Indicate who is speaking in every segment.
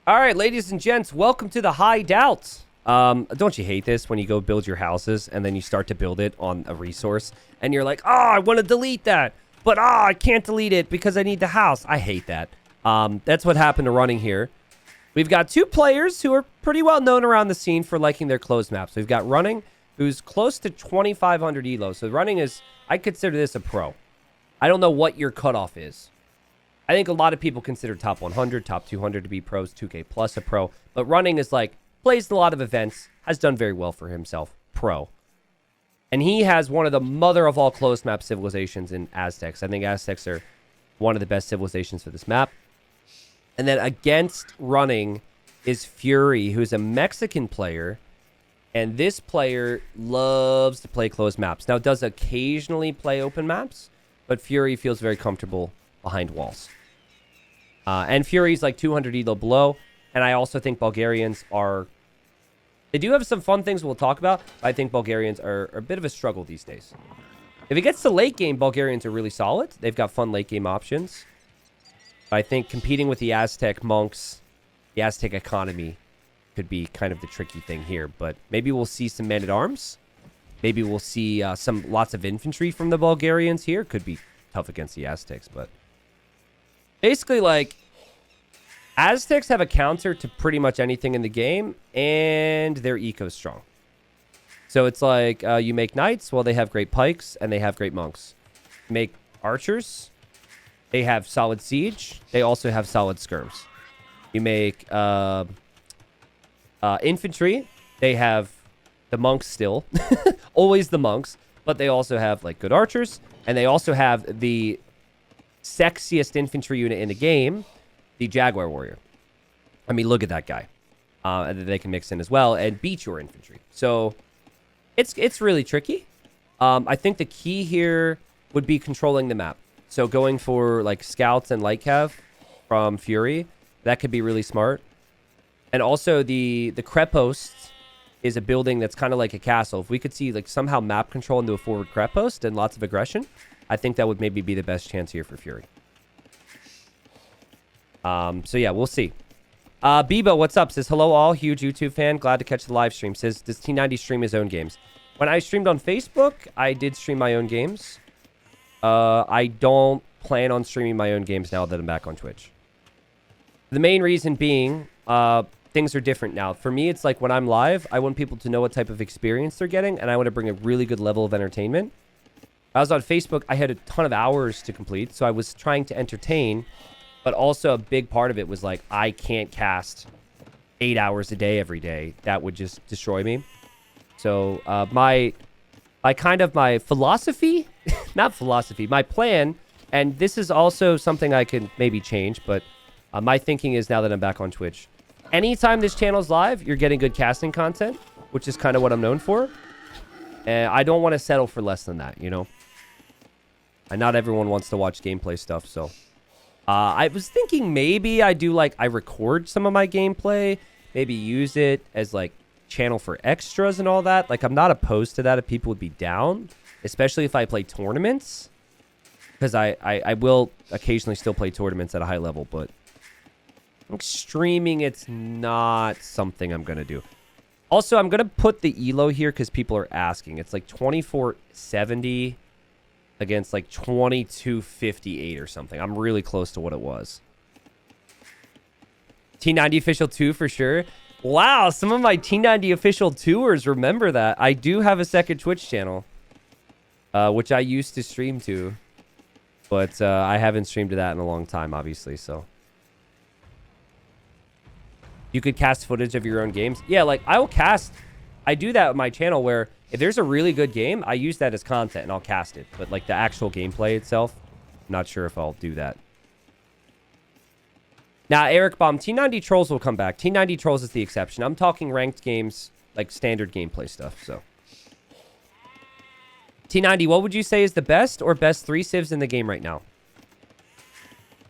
Speaker 1: All right, ladies and gents, welcome to the Hideout. Don't you hate this when you go build your houses and then you start to build it on a resource and you're like, I want to delete that, but I can't delete it because I need the house. I hate that. That's what happened to Running here. We've got two players who are pretty well known around the scene for liking their closed maps. We've got Running, who's close to 2,500 elo. So Running is, I consider this a pro. I don't know what your cutoff is. I think a lot of people consider top 100, top 200 to be pros, 2K plus a pro. But Running is like, plays a lot of events, has done very well for himself, pro. And he has one of the mother of all closed map civilizations in Aztecs. I think Aztecs are one of the best civilizations for this map. And then against Running is Fury, who's a Mexican player. And this player loves to play closed maps. Now, does occasionally play open maps, but Fury feels very comfortable behind walls. And Fury's like 200 elo below. And I also think Bulgarians are... They do have some fun things we'll talk about. I think Bulgarians are a bit of a struggle these days. If it gets to late game, Bulgarians are really solid. They've got fun late game options. But I think competing with the Aztec monks, the Aztec economy, could be kind of the tricky thing here. But maybe we'll see some men-at-arms. Maybe we'll see lots of infantry from the Bulgarians here. Could be tough against the Aztecs, but... Basically, like, Aztecs have a counter to pretty much anything in the game, and they're eco-strong. So it's like, you make knights, well, they have great pikes, and they have great monks. You make archers, they have solid siege, they also have solid skirms. You make infantry, they have the monks still. Always the monks, but they also have, like, good archers, and they also have the sexiest infantry unit in the game, the Jaguar Warrior. I mean, look at that guy. And they can mix in as well and beat your infantry. So it's really tricky. I think the key here would be controlling the map. So going for like scouts and light cav from Fury, that could be really smart. And also the Krepost is a building that's kind of like a castle. If we could see like somehow map control into a forward Krepost and lots of aggression, I think that would maybe be the best chance here for Fury. So yeah, we'll see. Bebo, what's up? Says, hello all, huge YouTube fan. Glad to catch the live stream. Says, does T90 stream his own games? When I streamed on Facebook, I did stream my own games. I don't plan on streaming my own games now that I'm back on Twitch. The main reason being, things are different now. For me, it's like when I'm live, I want people to know what type of experience they're getting, and I want to bring a really good level of entertainment. I was on Facebook, I had a ton of hours to complete, so I was trying to entertain, but also a big part of it was like, I can't cast 8 hours a day every day. That would just destroy me. So my philosophy, not philosophy, my plan, and this is also something I can maybe change, but my thinking is now that I'm back on Twitch, anytime this channel's live, you're getting good casting content, which is kind of what I'm known for. And I don't want to settle for less than that, you know? And not everyone wants to watch gameplay stuff, so... I was thinking maybe I record some of my gameplay, maybe use it as, like, channel for extras and all that. Like, I'm not opposed to that if people would be down, especially if I play tournaments. Because I will occasionally still play tournaments at a high level, but... streaming, it's not something I'm going to do. Also, I'm going to put the elo here because people are asking. It's like 2470 against like 2258 or something. I'm really close to what it was. T90 official 2 for sure. Wow, some of my T90 official 2ers remember that. I do have a second Twitch channel, which I used to stream to. But I haven't streamed to that in a long time, obviously, so... You could cast footage of your own games. Yeah, like, I will cast... I do that on my channel where if there's a really good game, I use that as content and I'll cast it. But, like, the actual gameplay itself, I'm not sure if I'll do that. Now, Eric Baum, T90 Trolls will come back. T90 Trolls is the exception. I'm talking ranked games, like standard gameplay stuff, so... T90, what would you say is the best or best 3 civs in the game right now?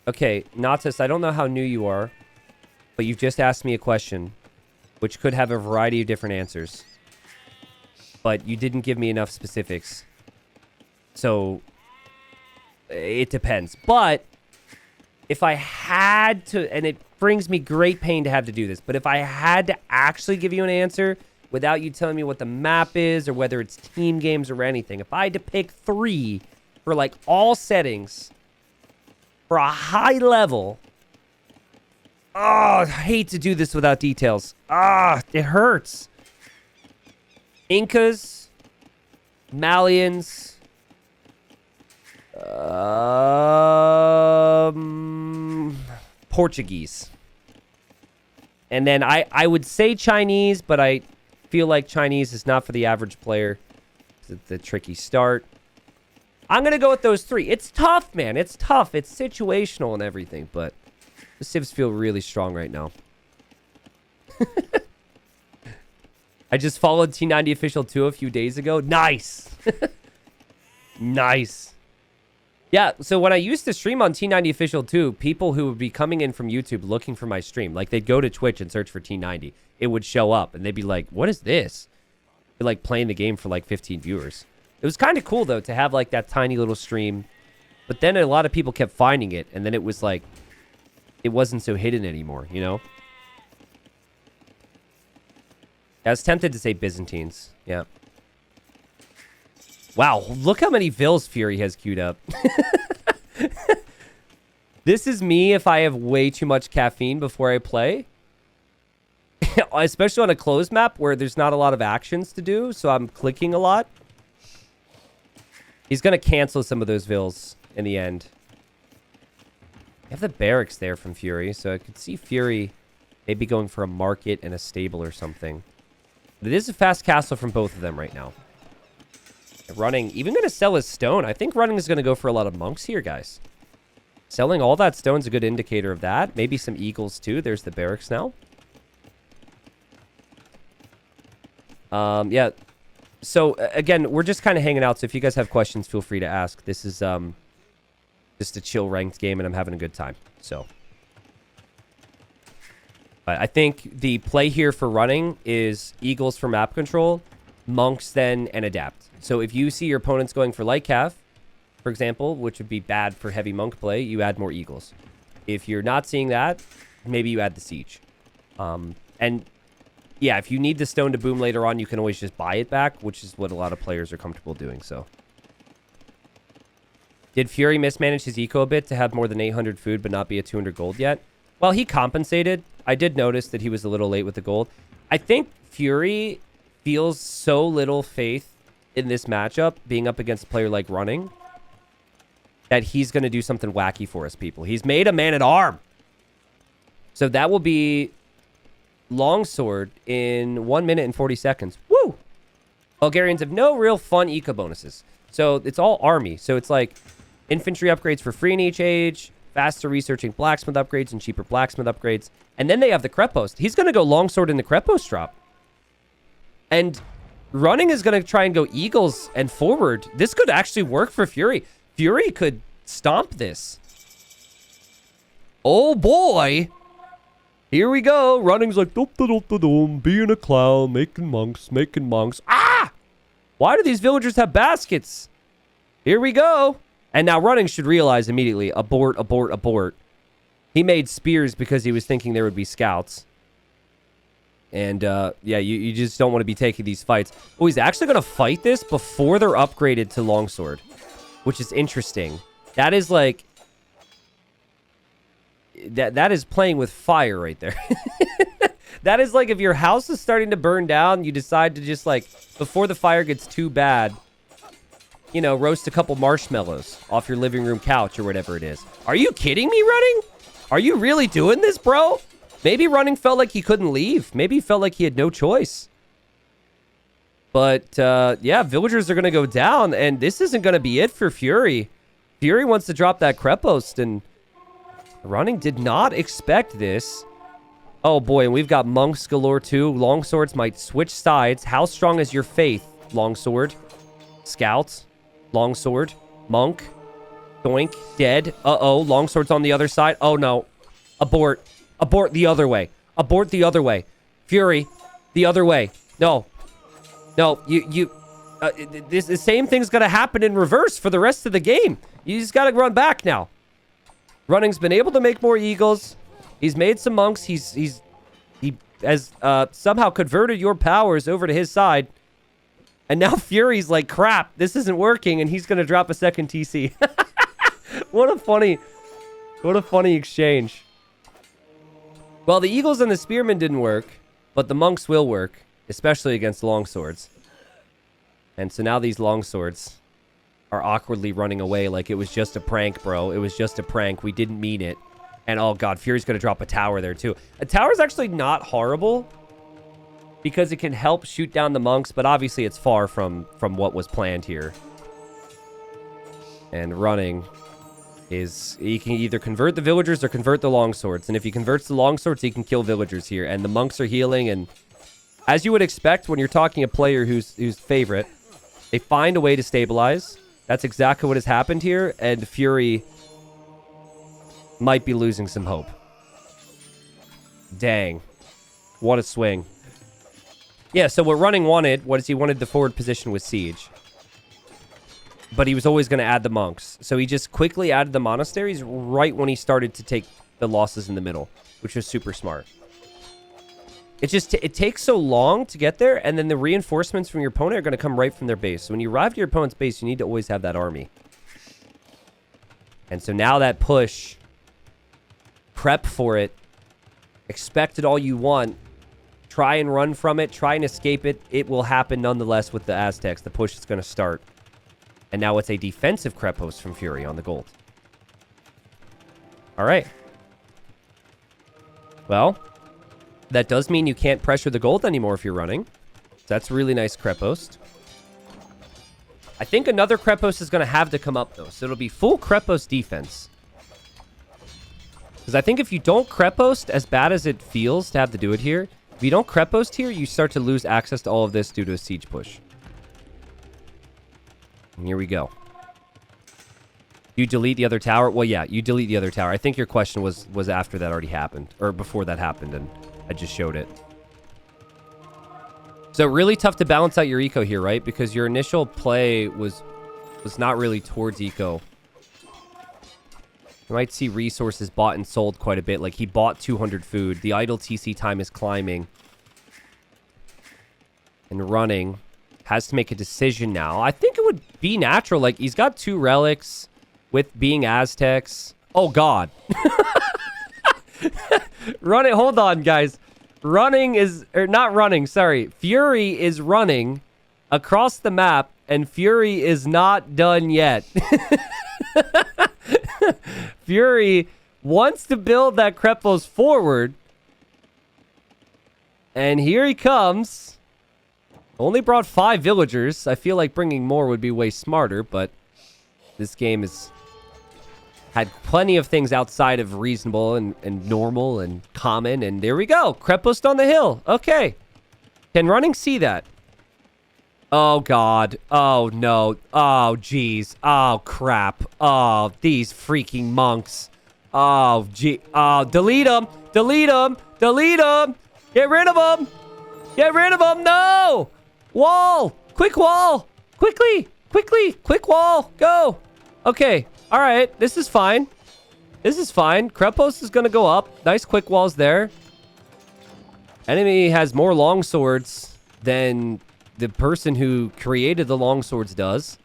Speaker 1: Okay, Natus, I don't know how new you are, but you've just asked me a question, which could have a variety of different answers. But you didn't give me enough specifics. So, it depends. But, if I had to, and it brings me great pain to have to do this. But if I had to actually give you an answer without you telling me what the map is or whether it's team games or anything, if I had to pick 3 for like all settings for a high level, I hate to do this without details. It hurts. Incas, Malians, Portuguese. And then I would say Chinese, but I feel like Chinese is not for the average player. It's the tricky start. I'm going to go with those 3. It's tough, man. It's tough. It's situational and everything, but the civs feel really strong right now. I just followed T90 Official 2 a few days ago. Nice. Nice. Yeah, so when I used to stream on T90 Official 2, people who would be coming in from YouTube looking for my stream, like they'd go to Twitch and search for T90. It would show up, and they'd be like, what is this? They're like playing the game for like 15 viewers. It was kind of cool, though, to have like that tiny little stream. But then a lot of people kept finding it, and then it was like, it wasn't so hidden anymore, you know? I was tempted to say Byzantines. Yeah. Wow, look how many Vils Fury has queued up. This is me if I have way too much caffeine before I play. Especially on a closed map where there's not a lot of actions to do, so I'm clicking a lot. He's going to cancel some of those Vils in the end. I have the barracks there from Fury, so I could see Fury maybe going for a market and a stable or something. But it is a fast castle from both of them right now. Running, even going to sell his stone. I think Running is going to go for a lot of monks here, guys. Selling all that stone's a good indicator of that. Maybe some eagles, too. There's the barracks now. Yeah. So, again, we're just kind of hanging out. So if you guys have questions, feel free to ask. This is just a chill ranked game, and I'm having a good time. So, I think the play here for Running is eagles for map control, monks then, and adapt. So if you see your opponents going for light cav, for example, which would be bad for heavy monk play, you add more eagles. If you're not seeing that, maybe you add the siege. And yeah, if you need the stone to boom later on, you can always just buy it back, which is what a lot of players are comfortable doing. So, did Fury mismanage his eco a bit to have more than 800 food but not be at 200 gold yet? Well, he compensated. I did notice that he was a little late with the gold. I think Fury feels so little faith in this matchup, being up against a player like Running, that he's going to do something wacky for us, people. He's made a man-at-arm. So that will be longsword in 1 minute and 40 seconds. Woo! Bulgarians have no real fun eco bonuses. So it's all army. So it's like infantry upgrades for free in each age, faster researching blacksmith upgrades and cheaper blacksmith upgrades. And then they have the Krepost. He's going to go longsword in the Krepost drop. And Running is going to try and go eagles and forward. This could actually work for Fury. Fury could stomp this. Oh boy. Here we go. Running's like, being a clown, making monks. Ah! Why do these villagers have baskets? Here we go. And now Running should realize immediately, abort, abort, abort. He made spears because he was thinking there would be scouts. And, yeah, you just don't want to be taking these fights. Oh, he's actually going to fight this before they're upgraded to longsword, which is interesting. That is like... That is playing with fire right there. That is like if your house is starting to burn down, you decide to just, like, before the fire gets too bad, you know, roast a couple marshmallows off your living room couch or whatever it is. Are you kidding me, Running? Are you really doing this, bro? Maybe Running felt like he couldn't leave. Maybe he felt like he had no choice. But, yeah, villagers are going to go down, and this isn't going to be it for Fury. Fury wants to drop that Krepost, and Running did not expect this. Oh, boy, and we've got monks galore, too. Longswords might switch sides. How strong is your faith, longsword? Scouts, longsword, monk, doink, dead. Uh-oh, longsword's on the other side. Oh, no. Abort. Abort the other way. Abort the other way. Fury, the other way. No. No, the same thing's going to happen in reverse for the rest of the game. You just got to run back now. Running's been able to make more eagles. He's made some monks. He has somehow converted your powers over to his side. And now Fury's like, crap, this isn't working, and he's going to drop a second TC. What a funny exchange. Well, the Eagles and the Spearmen didn't work, but the monks will work, especially against longswords. And so now these longswords are awkwardly running away like it was just a prank, bro. It was just a prank. We didn't mean it. And oh god, Fury's going to drop a tower there too. A tower is actually not horrible because it can help shoot down the monks, but obviously it's far from what was planned here. And running is, he can either convert the villagers or convert the longswords. And if he converts the longswords, he can kill villagers here. And the monks are healing, and as you would expect when you're talking a player who's favorite, they find a way to stabilize. That's exactly what has happened here, and Fury might be losing some hope. Dang. What a swing. Yeah, so what Running wanted was he wanted the forward position with Siege. But he was always going to add the monks. So he just quickly added the monasteries right when he started to take the losses in the middle, which was super smart. It takes so long to get there, and then the reinforcements from your opponent are going to come right from their base. So when you arrive to your opponent's base, you need to always have that army. And so now that push, prep for it, expect it all you want, try and run from it, try and escape it. It will happen nonetheless with the Aztecs. The push is going to start. And now it's a defensive Krepost from Fury on the gold. All right. Well, that does mean you can't pressure the gold anymore if you're running. So that's really nice Krepost. I think another Krepost is going to have to come up, though. So it'll be full Krepost defense. Because I think if you don't Krepost, as bad as it feels to have to do it here, if you don't Krepost here, you start to lose access to all of this due to a siege push. And here we go. You delete the other tower? Well, yeah, you delete the other tower. I think your question was after that already happened. Or before that happened, and I just showed it. So really tough to balance out your eco here, right? Because your initial play was not really towards eco. You might see resources bought and sold quite a bit. Like, he bought 200 food. The idle TC time is climbing. And running. Has to make a decision now. I think it would be natural. Like, he's got 2 relics with being Aztecs. Oh, God. Running. Hold on, guys. Running is... Or not running, sorry. Fury is running across the map, and Fury is not done yet. Fury wants to build that Krepost forward. And here he comes. Only brought 5 villagers. I feel like bringing more would be way smarter, but this game has had plenty of things outside of reasonable and normal and common. And there we go. Krepost on the hill. Okay. Can running see that? Oh, God. Oh, no. Oh, jeez. Oh, crap. Oh, these freaking monks. Oh, gee. Oh, delete them. Delete them. Delete them. Get rid of them. Get rid of them. No. Wall. Quick wall. Quickly. Quickly. Quick wall. Go. Okay. All right. This is fine. This is fine. Krepost is going to go up. Nice quick walls there. Enemy has more longswords than the person who created the longswords does.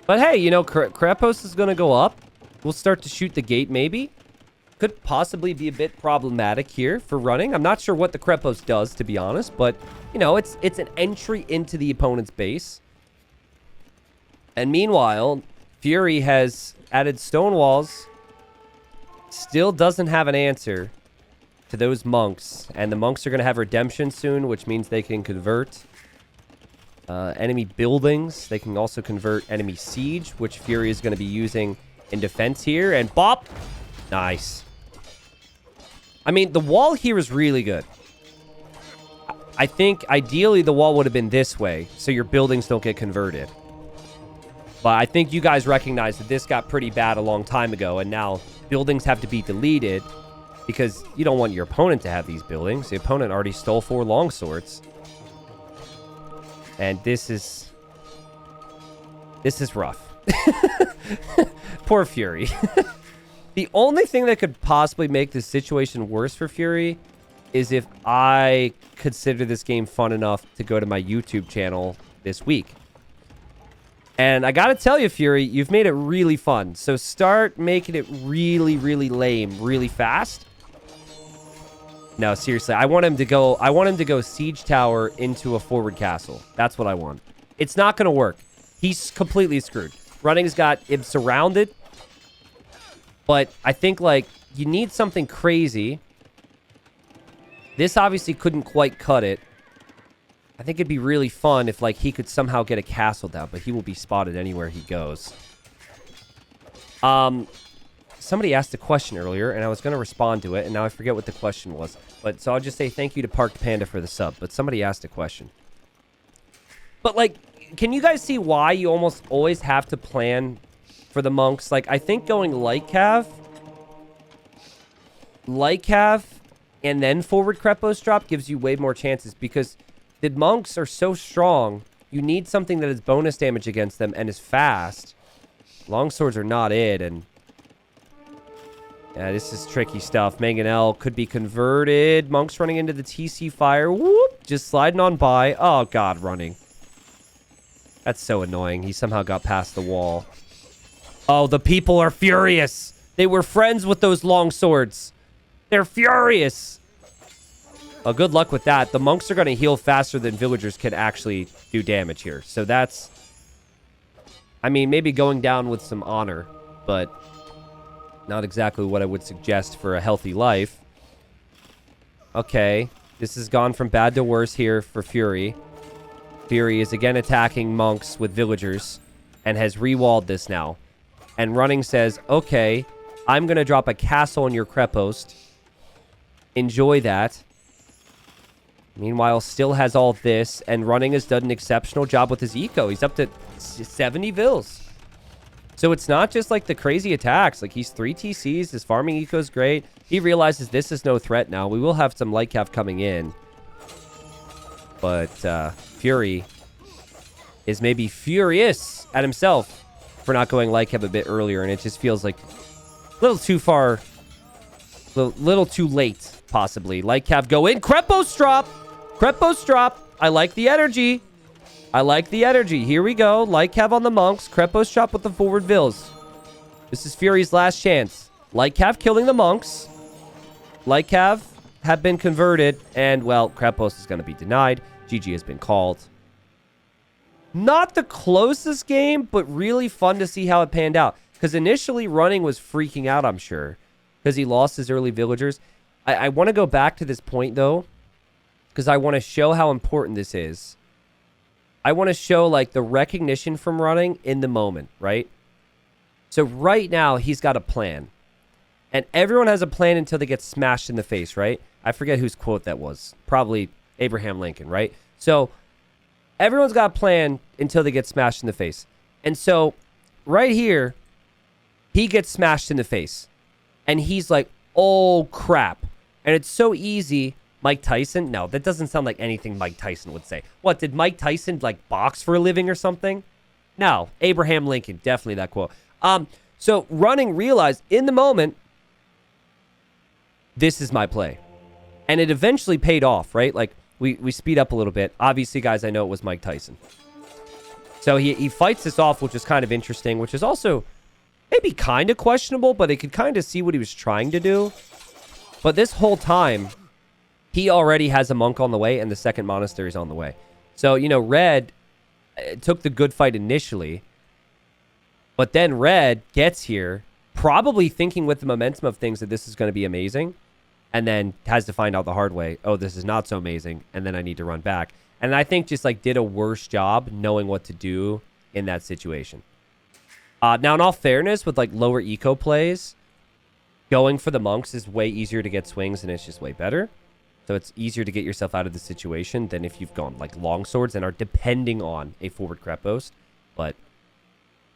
Speaker 1: But hey, you know, Krepost is going to go up. We'll start to shoot the gate maybe. Could possibly be a bit problematic here for running. I'm not sure what the Krepost does, to be honest. But, you know, it's an entry into the opponent's base. And meanwhile, Fury has added stone walls. Still doesn't have an answer to those monks. And the monks are going to have redemption soon, which means they can convert enemy buildings. They can also convert enemy siege, which Fury is going to be using in defense here. And bop! Nice. I mean, the wall here is really good. I think ideally the wall would have been this way, so your buildings don't get converted. But I think you guys recognize that this got pretty bad a long time ago, and now buildings have to be deleted because you don't want your opponent to have these buildings. The opponent already stole 4 longswords. And this is rough. Poor Fury. The only thing that could possibly make this situation worse for Fury is if I consider this game fun enough to go to my YouTube channel this week. And I gotta tell you, Fury, you've made it really fun. So start making it really, really lame, really fast. No, seriously, I want him to go siege tower into a forward castle. That's what I want. It's not gonna work. He's completely screwed. Running's got him surrounded. But I think, like, you need something crazy. This obviously couldn't quite cut it. I think it'd be really fun if, like, he could somehow get a castle down, but he will be spotted anywhere he goes. Somebody asked a question earlier, and I was going to respond to it, and now I forget what the question was. But so I'll just say thank you to Parked Panda for the sub, but somebody asked a question. But, like, can you guys see why you almost always have to plan for the monks? Like, I think going light cav, and then forward Krepost drop gives you way more chances because the monks are so strong. You need something that is bonus damage against them and is fast. Longswords are not it, and yeah, this is tricky stuff. Mangonel could be converted. Monks running into the TC fire. Whoop! Just sliding on by. Oh, God, running. That's so annoying. He somehow got past the wall. Oh, the people are furious. They were friends with those longswords. They're furious. Well, good luck with that. The monks are going to heal faster than villagers can actually do damage here. So that's... I mean, maybe going down with some honor, but not exactly what I would suggest for a healthy life. Okay. This has gone from bad to worse here for Fury. Fury is again attacking monks with villagers and has rewalled this now. And Running says, okay, I'm going to drop a castle on your Krepost. Enjoy that. Meanwhile, still has all this, and Running has done an exceptional job with his eco. He's up to 70 vills. So it's not just like the crazy attacks. Like, he's 3 TCs. His farming eco is great. He realizes this is no threat now. We will have some light cav coming in. But Fury is maybe furious at himself for not going light cav a bit earlier, and it just feels like a little too far, little too late, possibly. Light cav go in. Krepost drop! Krepost drop! I like the energy. I like the energy. Here we go. Light cav on the monks. Krepost drop with the forward vills. This is Fury's last chance. Light cav killing the monks. Light cav have been converted, and, well, Krepost is going to be denied. GG has been called. Not the closest game, but really fun to see how it panned out. Because initially, Running was freaking out, I'm sure, because he lost his early villagers. I want to go back to this point, though, because I want to show how important this is. I want to show, like, the recognition from Running in the moment, right? So right now, he's got a plan. And everyone has a plan until they get smashed in the face, right? I forget whose quote that was. Probably Abraham Lincoln, right? So everyone's got a plan until they get smashed in the face. And so right here, he gets smashed in the face. And he's like, oh, crap. And it's so easy. Mike Tyson? No, that doesn't sound like anything Mike Tyson would say. What, did Mike Tyson, like, box for a living or something? No, Abraham Lincoln. Definitely that quote. So Running realized in the moment, this is my play. And it eventually paid off, right? Like, we speed up a little bit. Obviously, guys, I know it was Mike Tyson. So he fights this off, which is kind of interesting, which is also maybe kind of questionable, but it could kind of see what he was trying to do. But this whole time, he already has a monk on the way, and the second monastery is on the way. So, you know, Red took the good fight initially, but then Red gets here, probably thinking with the momentum of things that this is going to be amazing, and then has to find out the hard way, oh, this is not so amazing, and then I need to run back. And I think just, like, did a worse job knowing what to do in that situation. Now, in all fairness, with, like, lower eco plays, going for the monks is way easier to get swings, and it's just way better. So it's easier to get yourself out of the situation than if you've gone, like, longswords and are depending on a forward Krepost. But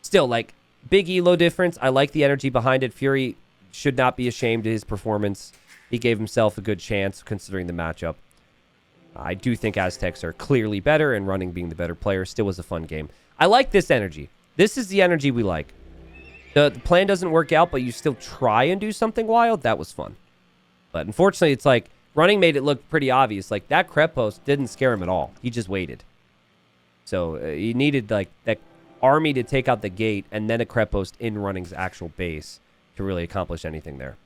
Speaker 1: still, like, big elo difference. I like the energy behind it. Fury should not be ashamed of his performance. He gave himself a good chance considering the matchup. I do think Aztecs are clearly better, and Running being the better player still was a fun game. I like this energy. This is the energy we like. The plan doesn't work out, but you still try and do something wild. That was fun. But unfortunately, it's like running made it look pretty obvious. Like that Krepost didn't scare him at all. He just waited. So he needed like that army to take out the gate and then a Krepost in running's actual base to really accomplish anything there.